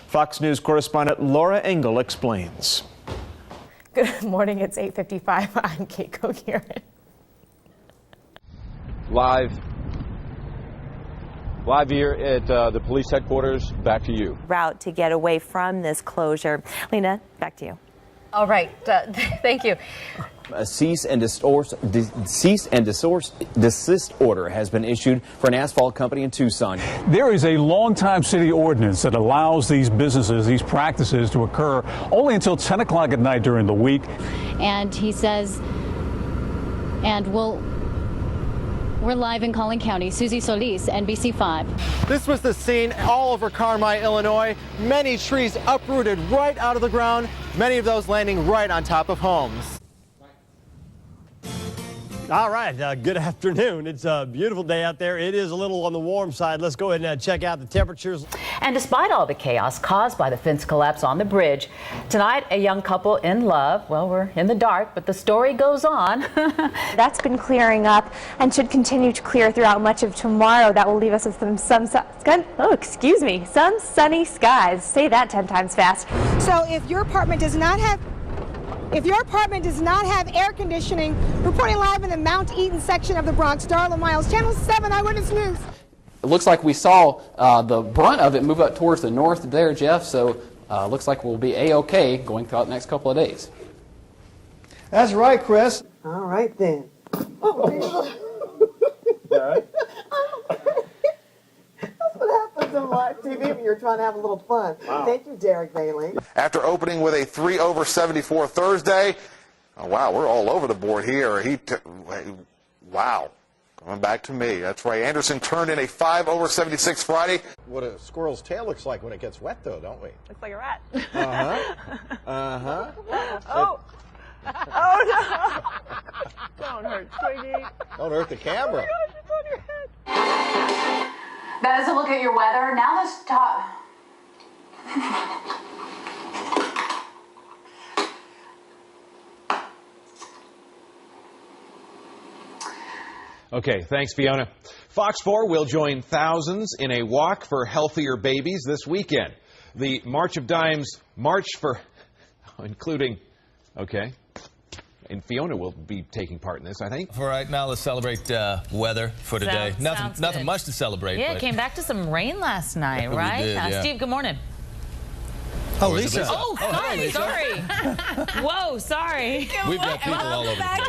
Fox News correspondent Laura Engel explains. Good morning, it's 8:55. I'm Kate Coheran. Live here at the police headquarters. Back to you. Route to get away from this closure. Lena, back to you. All right, thank you. A cease and desist order has been issued for an asphalt company in Tucson. There is a long-time city ordinance that allows these businesses, these practices to occur only until 10 o'clock at night during the week. And he says, and we're live in Collin County. Susie Solis, NBC5. This was the scene all over Carmi, Illinois. Many trees uprooted right out of the ground, many of those landing right on top of homes. All right, good afternoon. It's a beautiful day out there. It is a little on the warm side. Let's go ahead and check out the temperatures. And despite all the chaos caused by the fence collapse on the bridge, tonight a young couple in love, well, we're in the dark, but the story goes on. That's been clearing up and should continue to clear throughout much of tomorrow. That will leave us with some sunny skies. Say that 10 times fast. So if your apartment does not have air conditioning, reporting live in the Mount Eaton section of the Bronx, Darla Miles, Channel 7 Eyewitness News. It looks like we saw the brunt of it move up towards the north there, Jeff, so looks like we'll be A-OK going throughout the next couple of days. That's right, Chris. All right, then. All right. That's what happens on live TV when you're trying to have a little fun. Wow. Thank you, Derek Bailey. After opening with a 3/74 Thursday, oh, wow, we're all over the board here. Wow. Coming back to me. That's right. Anderson turned in a 5/76 Friday. What a squirrel's tail looks like when it gets wet, though, don't we? Looks like a rat. Oh. Oh, no. Don't hurt, sweetie. Don't hurt the camera. Oh, my gosh, it's on your head. That is a look at your weather. Now let's talk. Okay, thanks, Fiona. Fox 4 will join thousands in a walk for healthier babies this weekend. The March of Dimes March for, including, okay, and Fiona will be taking part in this, I think. For right now, let's celebrate weather for today. Nothing much to celebrate. Yeah, it came back to some rain last night, right? Did, yeah. Steve, good morning. Oh, Lisa. Oh, hi, sorry. Whoa, sorry. We've got people all over. I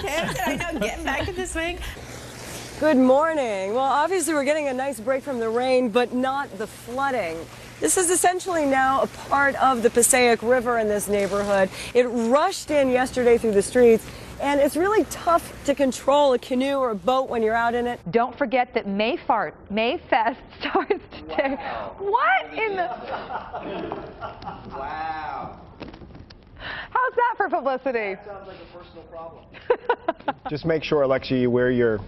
know, getting back in the swing. Good morning. Well, obviously we're getting a nice break from the rain, but not the flooding. This is essentially now a part of the Passaic River in this neighborhood. It rushed in yesterday through the streets, and it's really tough to control a canoe or a boat when you're out in it. Don't forget that Mayfest starts today. Wow. What in the... Wow. How's that for publicity? That sounds like a personal problem. Just make sure, Alexia, you wear your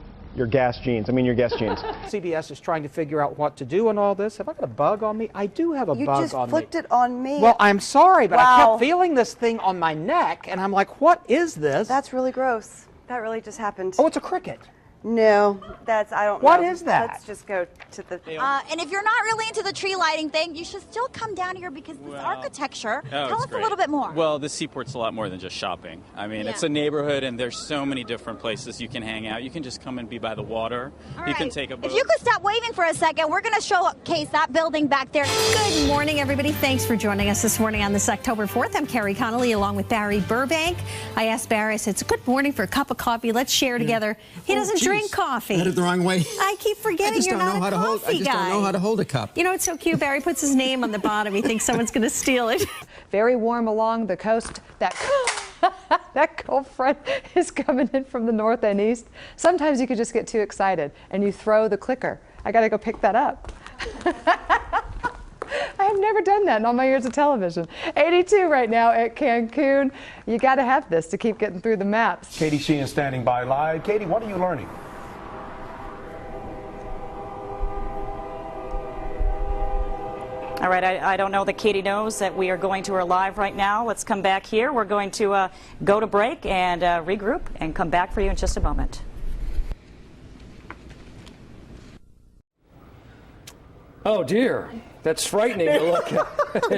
guest jeans. CBS is trying to figure out what to do on all this. Have I got a bug on me? I do have a bug on me. You just flicked it on me. Well, I'm sorry, but I kept feeling this thing on my neck, and I'm like, what is this? That's really gross. That really just happened. Oh, it's a cricket. No, I don't know. What is that? Let's just go to the... and if you're not really into the tree lighting thing, you should still come down here because this architecture. Tell us a little bit more. Well, the Seaport's a lot more than just shopping. I mean, it's a neighborhood, and there's so many different places you can hang out. You can just come and be by the water. You can take a boat. If you could stop waving for a second, we're going to showcase that building back there. Good morning, everybody. Thanks for joining us this morning on this October 4th. I'm Carrie Connolly along with Barry Burbank. I asked Barry, I said, it's a good morning for a cup of coffee. Let's share together. He doesn't drink coffee. The wrong way. I keep forgetting you're not a coffee guy. I just don't know how to hold a cup. You know, it's so cute. Barry puts his name on the bottom. He thinks someone's going to steal it. Very warm along the coast. That cold front is coming in from the north and east. Sometimes you could just get too excited and you throw the clicker. I got to go pick that up. I have never done that in all my years of television. 82 right now at Cancun. You got to have this to keep getting through the maps. Katie Sheehan standing by live. Katie, what are you learning? All right, I don't know that Katie knows that we are going to her live right now. Let's come back here. We're going to go to break and regroup and come back for you in just a moment. Oh, dear. That's frightening to look at.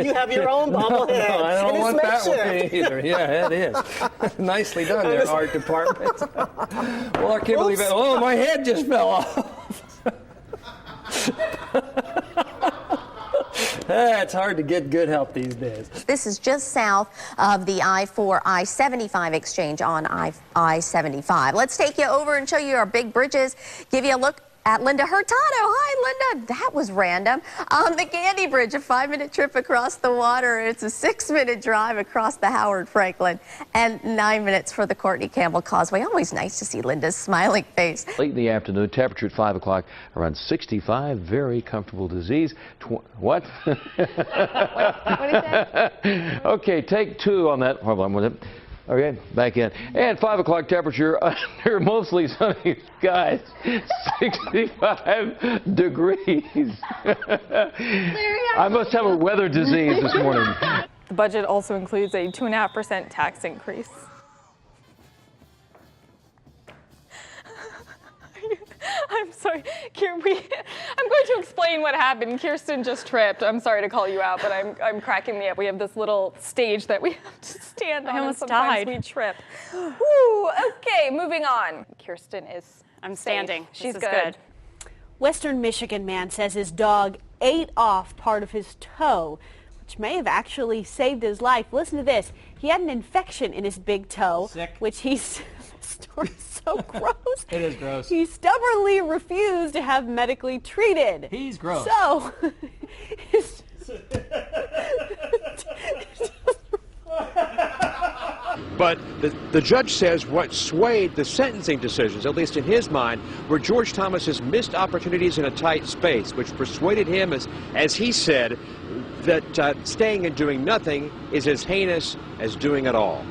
You have your own bobblehead. No, I don't and want it's that with makeshift. me either. Yeah, it is. Nicely done there, art department. Well, I can't believe it. Oh, my head just fell off. It's hard to get good help these days. This is just south of the I-4, I-75 exchange on I-75. Let's take you over and show you our big bridges, give you a look at Linda Hurtado. Hi, Linda. That was random. On the Gandy Bridge, a 5-minute trip across the water. It's a 6-minute drive across the Howard Franklin and 9 minutes for the Courtney Campbell Causeway. Always nice to see Linda's smiling face. Late in the afternoon, temperature at 5 o'clock around 65. Very comfortable disease. What? What did he say? Okay, take 2 on that. Hold on with it. Okay, back in. And 5 o'clock temperature under mostly sunny skies, 65 degrees. I must have a weather disease this morning. The budget also includes a 2.5% tax increase. I'm sorry, I'm going to explain what happened. Kirsten just tripped. I'm sorry to call you out, but I'm cracking me up. We have this little stage that we have to stand on. I almost and sometimes died. we trip. Woo, okay, moving on. Kirsten is I'm standing. She's This is good. Western Michigan man says his dog ate off part of his toe, which may have actually saved his life. Listen to this. He had an infection in his big toe, which he's... Story's so gross. It is gross. He stubbornly refused to have medically treated. He's gross. So, But the judge says what swayed the sentencing decisions, at least in his mind, were George Thomas's missed opportunities in a tight space, which persuaded him, as he said, that staying and doing nothing is as heinous as doing it all.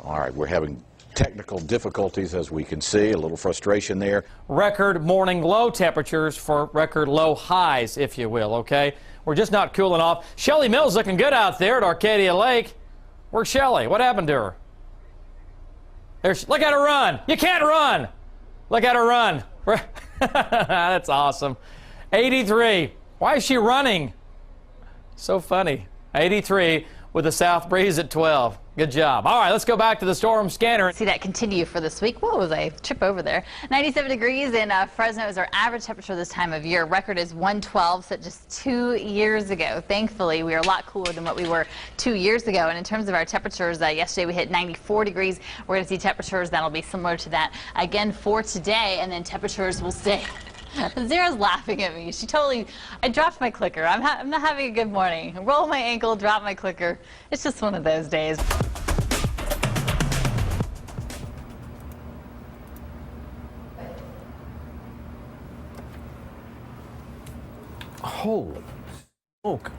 All right, we're having technical difficulties, as we can see, a little frustration there. Record morning low temperatures for record low highs, if you will, okay? We're just not cooling off. Shelly Mills looking good out there at Arcadia Lake. Where's Shelly? What happened to her? Look at her run. You can't run. Look at her run. That's awesome. 83. Why is she running? So funny. 83 with a south breeze at 12. Good job. All right, let's go back to the storm scanner. See that continue for this week. What was I? Trip over there. 97 degrees in Fresno is our average temperature this time of year. Record is 112, set just 2 years ago. Thankfully, we are a lot cooler than what we were 2 years ago. And in terms of our temperatures, yesterday we hit 94 degrees. We're going to see temperatures that'll be similar to that again for today, and then temperatures will stay. Zara's laughing at me. I dropped my clicker. I'm not having a good morning. Roll my ankle, drop my clicker. It's just one of those days. Holy smoke.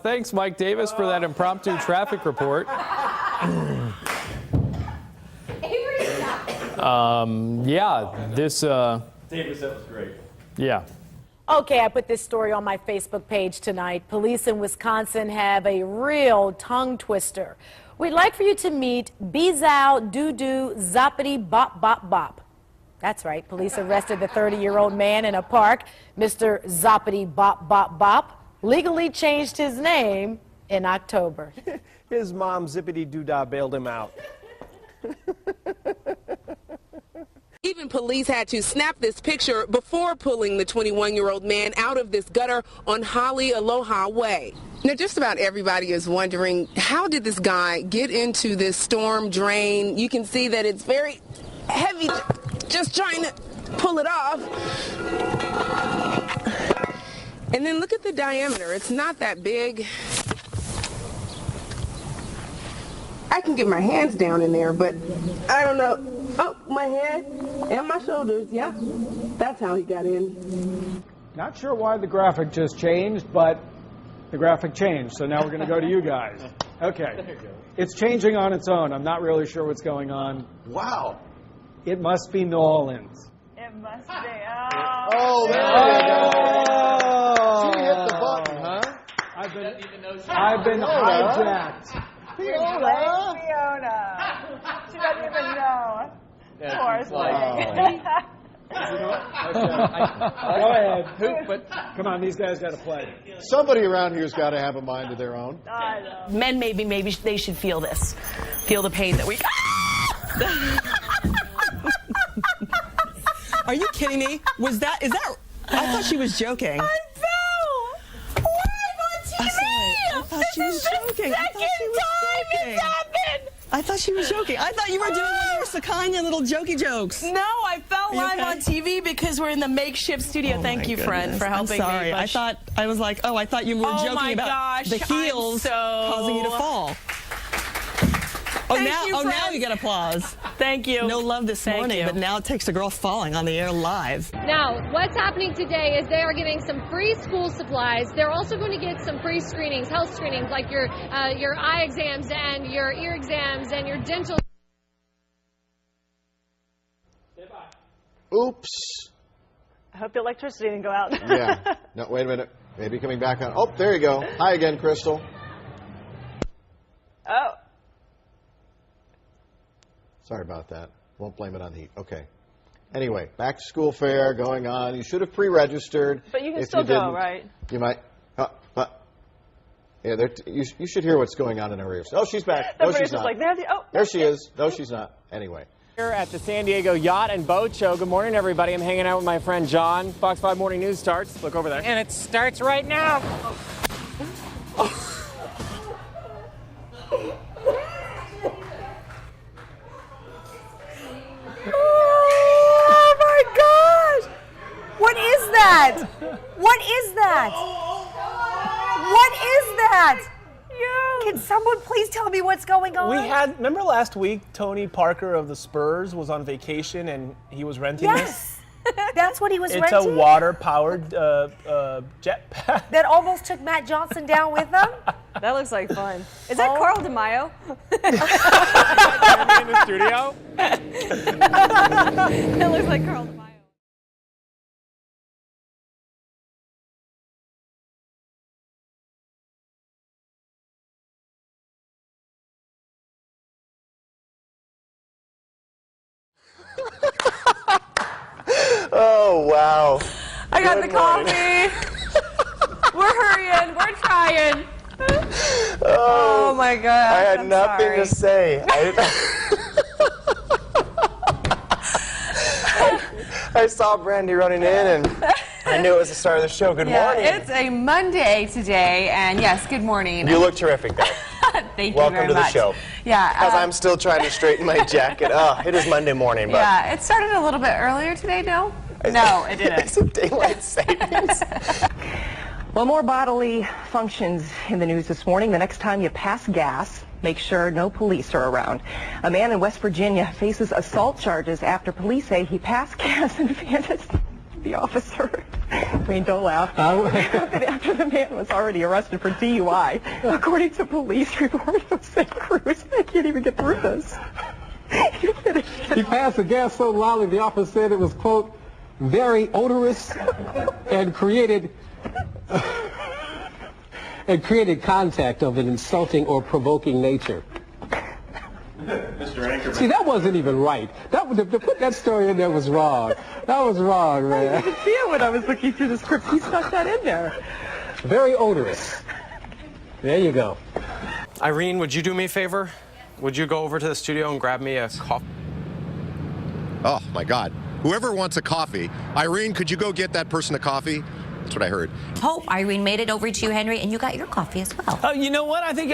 Thanks, Mike Davis, for that impromptu traffic report. Davis, that was great. Yeah. Okay, I put this story on my Facebook page tonight. Police in Wisconsin have a real tongue twister. We'd like for you to meet Bezow Doo-Doo Zoppity Bop Bop Bop. That's right, police arrested the 30-year-old man in a park. Mr. Zoppity Bop Bop Bop legally changed his name in October. His mom, Zippity Doo-Dah, bailed him out. Even police had to snap this picture before pulling the 21-year-old man out of this gutter on Holly Aloha Way. Now, just about everybody is wondering, how did this guy get into this storm drain? You can see that it's very heavy, just trying to pull it off. And then look at the diameter. It's not that big. I can get my hands down in there, but I don't know. Oh, my head and my shoulders, yeah. That's how he got in. Not sure why the graphic just changed, but the graphic changed, so now we're going to go to you guys. Okay. It's changing on its own. I'm not really sure what's going on. Wow. It must be New Orleans. It must be. Oh, there you go. She hit the button, huh? I've been I've been hijacked. Fiona. She doesn't even know. Poor thing. Go ahead. But come on, these guys got to play. Somebody around here's got to have a mind of their own. I know. Men, maybe they should feel this. Feel the pain that we... Are you kidding me? Is that... I thought she was joking. I fell! Live on TV! I thought she was joking. Second time it's happened! I thought she was joking. I thought you were doing one of your Sakanya little jokey jokes. No, I fell live on TV because we're in the makeshift studio. Thank you, friend, for helping I'm sorry. me. I thought you were joking about the heels causing you to fall. Now you get applause. Thank you. No love this morning, but now it takes a girl falling on the air live. Now, what's happening today is they are getting some free school supplies. They're also going to get some free screenings, health screenings, like your eye exams and your ear exams and your dental. Oops. I hope the electricity didn't go out. Yeah. No, wait a minute. Maybe coming back on. Oh, there you go. Hi again, Crystal. Oh. Sorry about that. Won't blame it on the heat. Okay. Anyway, back to school fair going on. You should have pre-registered. But you can still go, right? You might. Yeah, you should hear what's going on in her ears. Oh, she's back. No, she's not. Like, there she is. No, she's not. Anyway. Here at the San Diego Yacht and Boat Show. Good morning, everybody. I'm hanging out with my friend John. Fox 5 Morning News starts. Look over there. And it starts right now. Oh my gosh! What is that? What is that? What is that? Can someone please tell me what's going on? Remember last week, Tony Parker of the Spurs was on vacation and he was renting this? That's what he was renting? It's a water-powered jetpack. That almost took Matt Johnson down with them? That looks like fun. Is that Carl DeMaio? In the studio? That looks like Carl DeMaio. Oh, wow. I got the coffee. We're hurrying. We're trying. Oh my God. I had nothing to say. I saw Brandy running in and I knew it was the start of the show. Good morning. It's a Monday today, and yes, good morning. You look terrific, though. Thank Welcome you very to the much. show. Yeah. Because I'm still trying to straighten my jacket. It is Monday morning. But yeah, it started a little bit earlier today, no? No, it didn't. It's a daylight savings. Well, more bodily functions in the news this morning. The next time you pass gas, make sure no police are around. A man in West Virginia faces assault charges after police say he passed gas and handed the officer. Wayne, don't laugh. After the man was already arrested for DUI, according to police report of St. Cruz. I can't even get through this. He passed the gas so loudly the officer said it was, quote, very odorous and created contact of an insulting or provoking nature. Mr. Anchorman. See, that wasn't even right. To put that story in there was wrong. That was wrong, man. I didn't see it when I was looking through the script. He stuck that in there. Very odorous. There you go. Irene, would you do me a favor? Would you go over to the studio and grab me a coffee? Oh, my God. Whoever wants a coffee, Irene, could you go get that person a coffee? That's what I heard. Hope Irene made it over to you, Henry, and you got your coffee as well. You know what? I think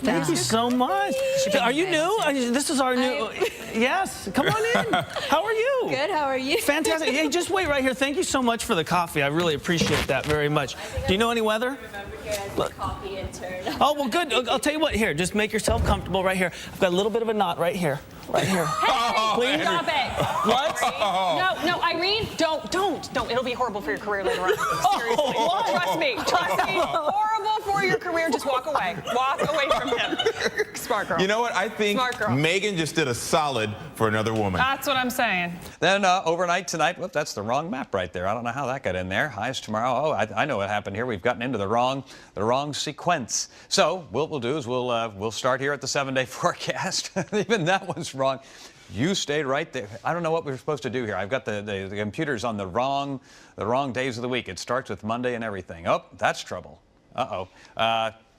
thank you so much. Are you new? This is our new. Yes, come on in. How are you? Good. How are you? Fantastic. Hey, just wait right here. Thank you so much for the coffee. I really appreciate that very much. Do you know any weather? Coffee intern. Oh, well, good. I'll tell you what. Here, just make yourself comfortable right here. I've got a little bit of a knot right here. Right here. Please. Stop it. What? No, Irene, don't. It'll be horrible for your career later on. Seriously. Trust me. Horrible for your career. Just walk away. Walk away from him. Smart girl. You know what? I think Smart girl. Megan just did a solid for another woman. That's what I'm saying. Then overnight tonight, whoop, that's the wrong map right there. I don't know how that got in there. Highs tomorrow. Oh, I know what happened here. We've gotten into the wrong sequence. So what we'll do is we'll start here at the 7-day forecast. Even that one's wrong. You stayed right there. I don't know what we're supposed to do here. I've got the computers on the wrong days of the week. It starts with Monday and everything. Oh, that's trouble. Uh-oh.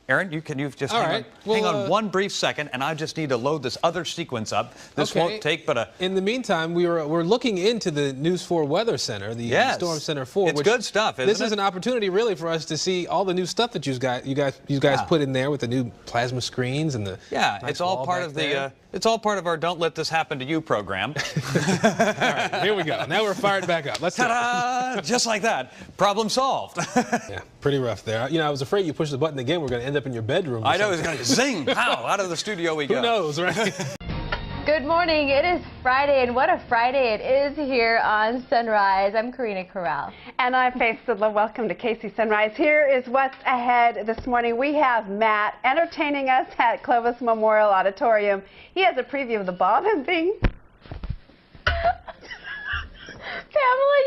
Aaron, can you just hang on one brief second, and I just need to load this other sequence up. This won't take but a... In the meantime, we're looking into the News 4 Weather Center, the Storm Center 4. It's good stuff, isn't it? This is an opportunity, really, for us to see all the new stuff that you guys put in there with the new plasma screens and the it's all part of it's all part of our "Don't Let This Happen to You" program. All right, here we go. Now we're fired back up. Let's ta-da! Just like that, problem solved. Yeah, pretty rough there. You know, I was afraid you push the button again, we're going to end up in your bedroom. I know, it's going to zing, pow, out of the studio we go. Who knows, right? Good morning. It is Friday, and what a Friday it is here on Sunrise. I'm Karina Corral. And I'm Faith Sidla. Welcome to KC Sunrise. Here is what's ahead this morning. We have Matt entertaining us at Clovis Memorial Auditorium. He has a preview of the bobbin thing. Pamela,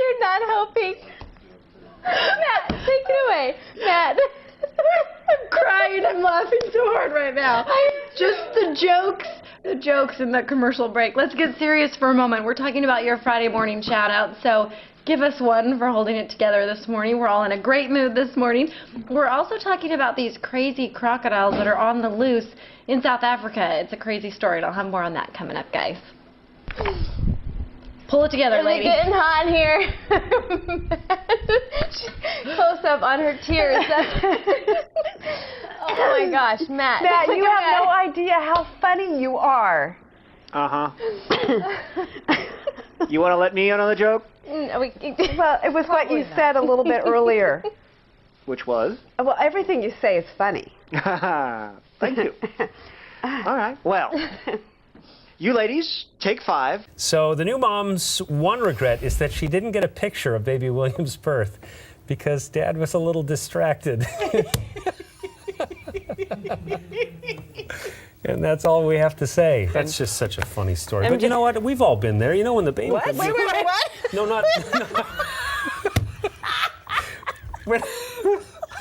you're not helping. Matt, take it away. Matt. I'm crying. I'm laughing so hard right now. Just the jokes in the commercial break. Let's get serious for a moment. We're talking about your Friday morning shout out, so give us one for holding it together this morning. We're all in a great mood this morning. We're also talking about these crazy crocodiles that are on the loose in South Africa. It's a crazy story, and I'll have more on that coming up, guys. Pull it together, lady. It's getting hot here. Close up on her tears. Oh my gosh, Matt. Matt, you have no idea how funny you are. Uh-huh. You want to let me in on the joke? Well, it was what you said a little bit earlier. Which was? Well, everything you say is funny. Thank you. All right. Well, you ladies, take 5. So the new mom's one regret is that she didn't get a picture of baby William's birth because Dad was a little distracted. And that's all we have to say. That's just such a funny story. But you know what? We've all been there. You know when the baby... What? Wait, what? No, not... When,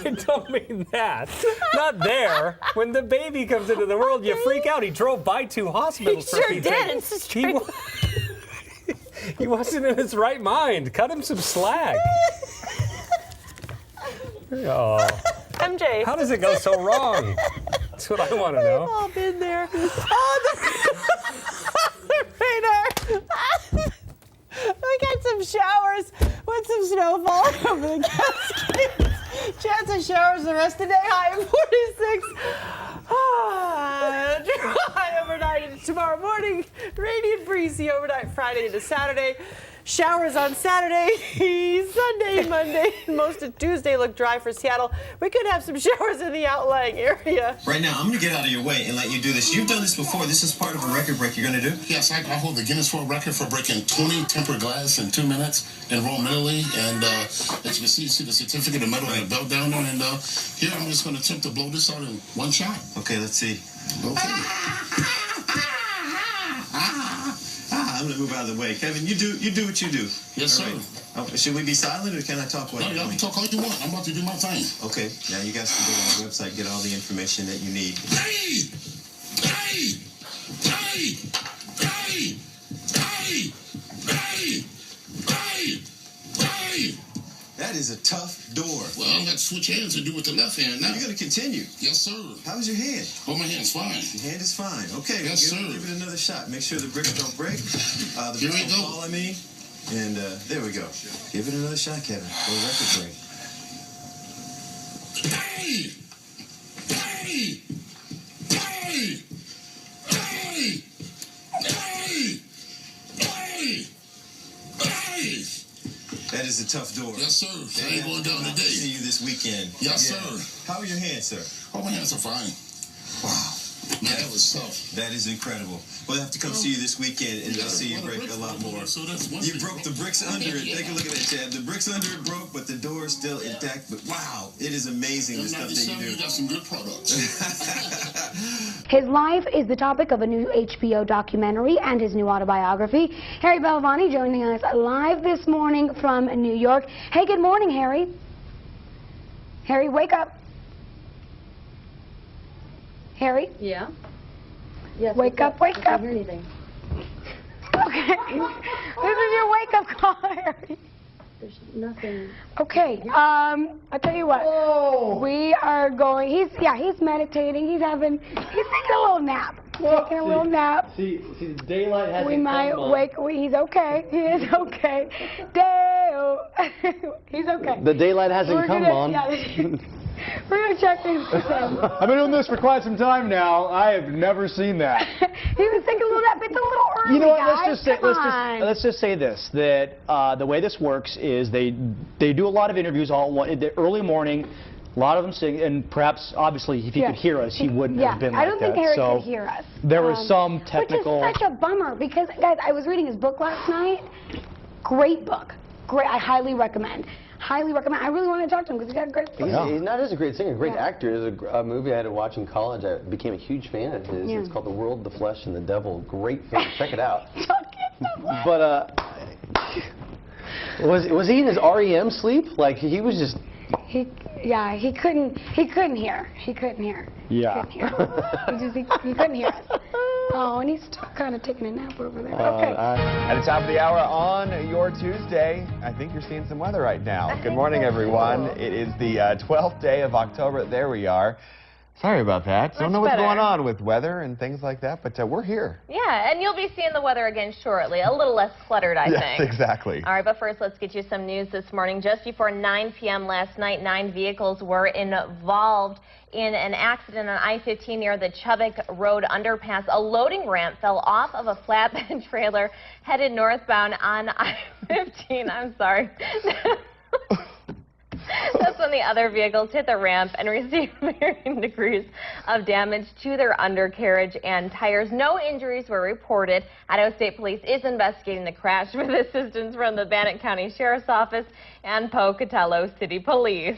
I don't mean that. Not there. When the baby comes into the world, you freak out. He drove by 2 hospitals for He sure did. It's he wasn't in his right mind. Cut him some slack. Oh. MJ. How does it go so wrong? That's what I want to know. We've all been there. The radar. We got some showers with some snowfall over the Cascades. Chance of showers the rest of the day, high of 46. Dry overnight into tomorrow morning. Rainy and breezy overnight Friday into Saturday. Showers on Saturday, Sunday, Monday, and most of Tuesday look dry for Seattle. We could have some showers in the outlying area. Right now, I'm going to get out of your way and let you do this. You've done this before. This is part of a record break you're going to do? Yes, I hold the Guinness World Record for breaking 20 tempered glass in 2 minutes environmentally. And as you can see the certificate, the medal, and the belt down there. And here, I'm just going to attempt to blow this out in one shot. Okay, let's see. Okay. I'm going to move out of the way. Kevin, you do what you do. Yes, sir. Right. Should we be silent or can I talk? No, you can talk all you want. I'm about to do my thing. Okay, now you guys can go on the website, get all the information that you need. Hey! Hey! Hey! Hey! Hey! Hey! Hey! Hey! That is a tough door. Well, let's switch hands and do with the left hand now. You're going to continue? Yes, sir. How's your hand? Oh, my hand's fine. Your hand is fine. Okay, yes, sir. Give it another shot. Make sure the bricks don't break. The Here bricks we go. don't fall on me. And there we go. Give it another shot, Kevin. For the record break. Hey! Hey! Hey! Hey! Hey! Hey! Hey! That is a tough door. Yes, sir. I ain't going down today. See you this weekend. Yes, Yeah. sir. How are your hands, sir? Oh, my hands are fine. Wow. Man, that was tough. That is incredible. We'll have to come see you this weekend and see you break a lot more. So that's one You thing. broke the bricks under it. Take a look at that, Chad. The bricks under it broke, but the door is still intact. But wow, it is amazing the stuff that you do. You got some good products. His life is the topic of a new HBO documentary and his new autobiography. Harry Belafonte joining us live this morning from New York. Hey, good morning, Harry. Harry, wake up. Harry? Yeah? Yes. Wake up, wake up. I can't hear anything. Okay. This is your wake-up call, Harry. There's nothing. Okay, I'll tell you what. Whoa. We are going, he's meditating. He's taking a little nap. Taking a little nap. See, the daylight hasn't We might come on. he's okay. He is okay. Dale. He's okay. The daylight hasn't We're come gonna- on. yeah, we're gonna check things with him. I've been doing this for quite some time now. I have never seen that. He was taking a little nap. It's a little early, You know what? guys. Let's just say this: that the way this works is they do a lot of interviews all in the early morning. A lot of them sing, and perhaps, obviously, if he could hear us, he wouldn't have been like that. I don't think Harry so could hear us. there was some technical. Which is such a bummer because, guys, I was reading his book last night. Great book. Great. I highly recommend. Highly recommend. I really want to talk to him because he's got a great book. He's not just a great singer, a great Yeah. actor. There's a movie I had to watch in college. I became a huge fan of his. Yeah. It's called The World, the Flesh, and the Devil. Great film. Check it out. But was he in his REM sleep? Like he was just. He couldn't hear. He couldn't hear. Yeah. He couldn't hear us. Oh, and he's still kind of taking a nap over there. Okay. At the top of the hour on your Tuesday, I think you're seeing some weather right now. Good morning, everyone. It is the 12th day of October. There we are. Sorry about that. Don't know what's going on with weather and things like that, but we're here. Yeah, and you'll be seeing the weather again shortly. A little less cluttered, I think. Yes, exactly. All right, but first, let's get you some news this morning. Just before 9 p.m. last night, 9 vehicles were involved in an accident on I-15 near the Chubbuck Road underpass. A loading ramp fell off of a flatbed trailer headed northbound on I-15. I'm sorry. That's when the other vehicles hit the ramp and received varying degrees of damage to their undercarriage and tires. No injuries were reported. Idaho State Police is investigating the crash with assistance from the Bannock County Sheriff's Office and Pocatello City Police.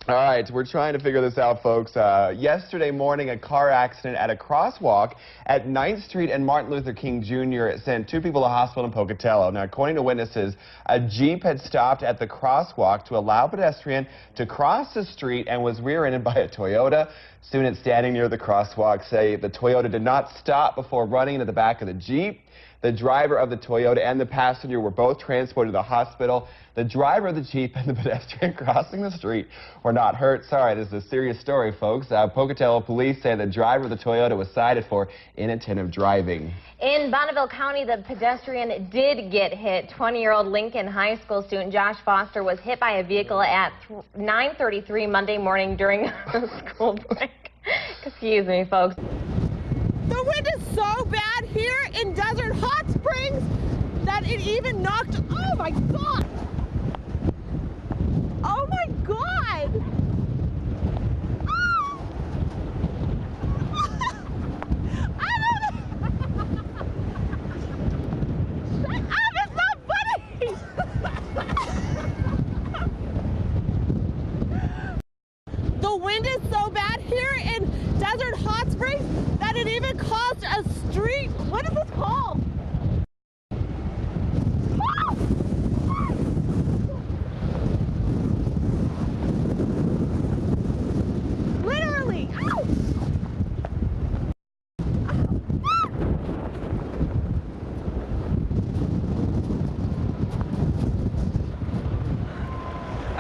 All right, we're trying to figure this out, folks. Yesterday morning, a car accident at a crosswalk at 9th Street and Martin Luther King Jr. sent 2 people to hospital in Pocatello. Now, according to witnesses, a Jeep had stopped at the crosswalk to allow a pedestrian to cross the street and was rear-ended by a Toyota. Students standing near the crosswalk say the Toyota did not stop before running into the back of the Jeep. The driver of the Toyota and the passenger were both transported to the hospital. The driver of the Jeep and the pedestrian crossing the street were not hurt. Sorry, this is a serious story, folks. Pocatello police say the driver of the Toyota was cited for inattentive driving. In Bonneville County, the pedestrian did get hit. 20-year-old Lincoln High School student Josh Foster was hit by a vehicle at 9:33 Monday morning during a school break. Excuse me, folks. The wind is so bad here in Desert Hot Springs that it even knocked, oh my God! Oh my God! Ah! I don't know! It's not funny! The wind is so bad here in Desert Hot Springs that it even caused a street. What is this called? Ah! Literally. Ow!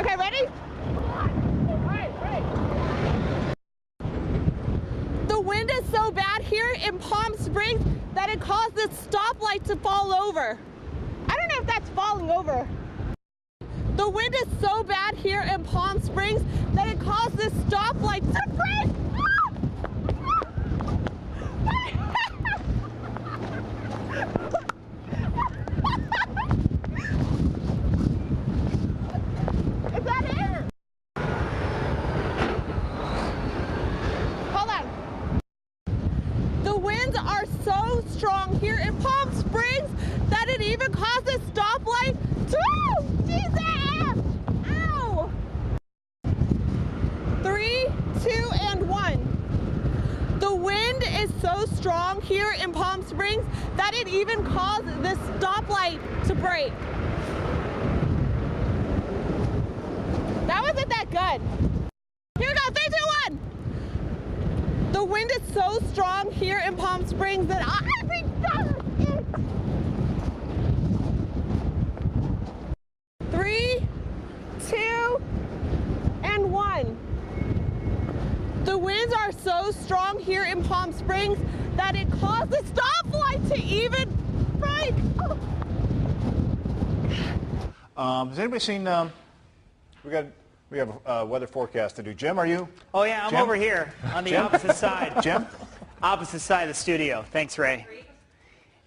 Okay, ready? The wind is so bad here in Palm Springs that it caused this stoplight to fall over. I don't know if that's falling over. The wind is so bad here in Palm Springs that it caused this stoplight to break. Is that it? Hold on. The winds are so strong here in Palm Springs that it even caused a stoplight to... Jesus! Ow! 3, 2, and 1. The wind is so strong here in Palm Springs that it even caused this stoplight to break. That wasn't that good. Here we go, 3, 2, 1. The wind is so strong here in Palm Springs that I think that is it. 3, 2, and 1. The winds are so strong here in Palm Springs that it caused the stoplight to even break. Oh. Has anybody seen? We have a weather forecast to do. Jim, are you? Oh yeah, I'm Jim? over here on the Jim? opposite side. Jim? Opposite side of the studio. Thanks, Ray.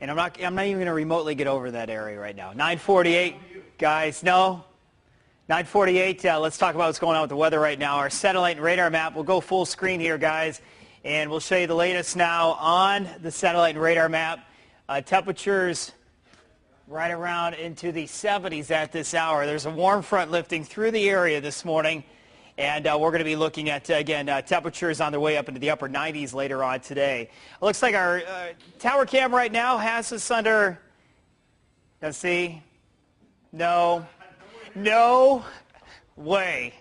And I'm not even going to remotely get over that area right now. 9:48, guys. No. 9:48. Let's talk about what's going on with the weather right now. Our satellite and radar map. We'll go full screen here, guys, and we'll show you the latest now on the satellite and radar map. Temperatures right around into the 70s at this hour. There's a warm front lifting through the area this morning, and we're going to be looking at, again, temperatures on their way up into the upper 90s later on today. It looks like our tower cam right now has us under, let's see, no way.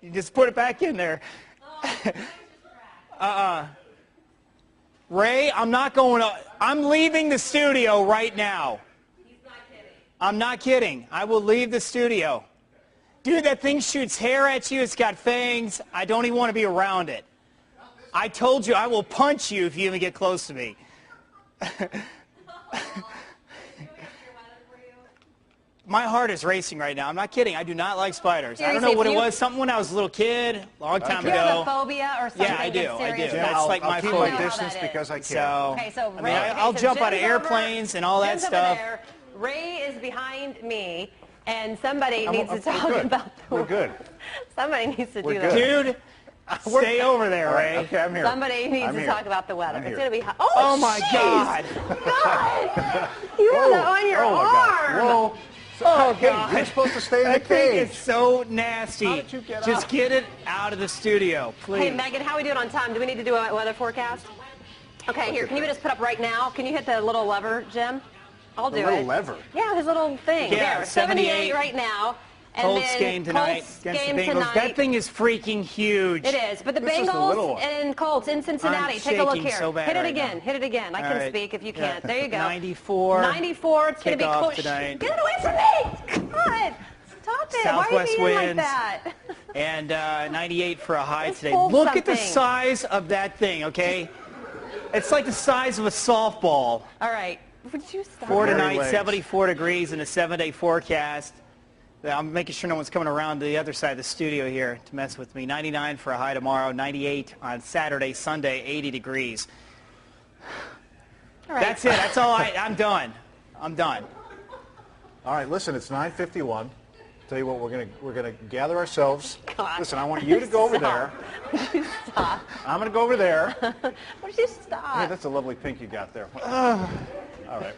You just put it back in there. Ray, I'm not going to, I'm leaving the studio right now. He's not kidding. I'm not kidding. I will leave the studio. Dude, that thing shoots hair at you. It's got fangs. I don't even want to be around it. I told you I will punch you if you even get close to me. My heart is racing right now. I'm not kidding. I do not like spiders. I don't know what it was. Something when I was a little kid, a long time ago. You have a phobia or something? Yeah, I do. Jim, That's like my phobia. I'll keep my distance because I can. I'll jump out of airplanes and all that stuff. Ray is behind me, and somebody needs to talk about the We're good. Somebody needs to do that. Dude, stay over there, Ray. Okay, I'm here. Somebody needs to talk about the weather. It's going to be hot. Oh, my God. God. You have that on your arm. Whoa. Oh, God. You're supposed to stay in the That thing cage. is so nasty. How did you get Just out? get it out of the studio, please. Hey, Megan, how are we doing on time? Do we need to do a weather forecast? Okay, here, can you just put up right now? Can you hit the little lever, Jim? I'll do it. The little lever? Yeah, his little thing. Yeah, there, 78 right now. And Colts then game tonight Colts against game the Bengals. tonight. That thing is freaking huge. It is, but the This is the little Bengals one. and Colts in Cincinnati. I'm Take a look shaking here. so bad Hit it right again. now. Hit it again. I All can right. speak if you Yeah. can't. There you go. 94. 94. It's going to be Kickoff close. tonight. Get it away from me! God, stop it. Southwest Why are you being like winds. that? And 98 for a high today. pull Look at the something. size of that thing, okay? It's like the size of a softball. All right. Would you stop? For Hairy tonight, legs. 74 degrees in a 7-day forecast. I'm making sure no one's coming around the other side of the studio here to mess with me. 99 for a high tomorrow, 98 on Saturday, Sunday, 80 degrees. All right. That's it. That's all. I'm done. I'm done. All right, listen, it's 9:51. Tell you what, we're gonna gather ourselves. God. Listen, I want you to go over there. Would you stop? I'm gonna go over there. Would you stop? Hey, that's a lovely pink you got there. All right.